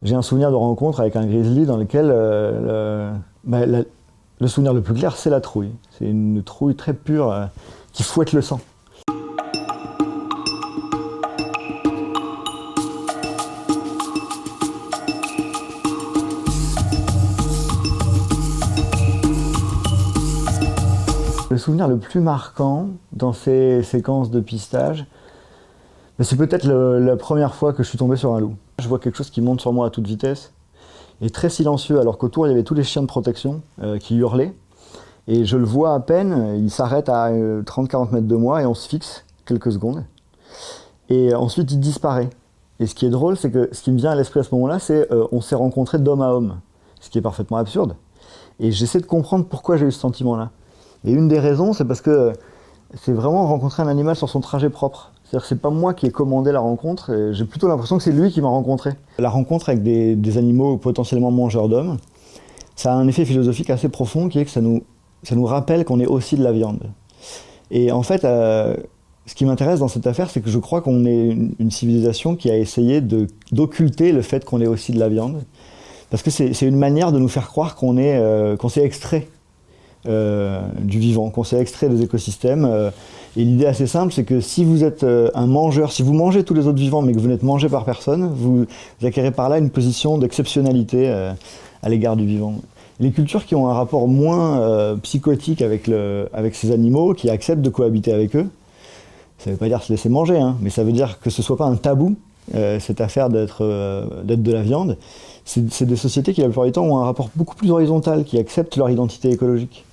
J'ai un souvenir de rencontre avec un grizzly dans lequel le souvenir le plus clair, c'est la trouille. C'est une trouille très pure qui fouette le sang. Le souvenir le plus marquant dans ces séquences de pistage, c'est peut-être la première fois que je suis tombé sur un loup. Je vois quelque chose qui monte sur moi à toute vitesse, et très silencieux, alors qu'autour il y avait tous les chiens de protection qui hurlaient. Et je le vois à peine, il s'arrête à 30-40 mètres de moi et on se fixe quelques secondes. Et ensuite il disparaît. Et ce qui est drôle, c'est que ce qui me vient à l'esprit à ce moment-là, c'est on s'est rencontrés d'homme à homme, ce qui est parfaitement absurde. Et j'essaie de comprendre pourquoi j'ai eu ce sentiment-là. Et une des raisons, c'est parce que c'est vraiment rencontrer un animal sur son trajet propre. C'est-à-dire que c'est pas moi qui ai commandé la rencontre, j'ai plutôt l'impression que c'est lui qui m'a rencontré. La rencontre avec des animaux potentiellement mangeurs d'hommes, ça a un effet philosophique assez profond qui est que ça nous rappelle qu'on est aussi de la viande. Et en fait, ce qui m'intéresse dans cette affaire, c'est que je crois qu'on est une civilisation qui a essayé d'occulter le fait qu'on est aussi de la viande. Parce que c'est une manière de nous faire croire qu'on s'est extrait du vivant, qu'on s'est extrait des écosystèmes. Et l'idée assez simple, c'est que si vous êtes un mangeur, si vous mangez tous les autres vivants mais que vous n'êtes mangé par personne, vous acquérez par là une position d'exceptionnalité à l'égard du vivant. Les cultures qui ont un rapport moins psychotique avec ces animaux, qui acceptent de cohabiter avec eux, ça ne veut pas dire se laisser manger, hein, mais ça veut dire que ce ne soit pas un tabou, cette affaire d'être de la viande. C'est des sociétés qui, la plupart du temps, ont un rapport beaucoup plus horizontal, qui acceptent leur identité écologique.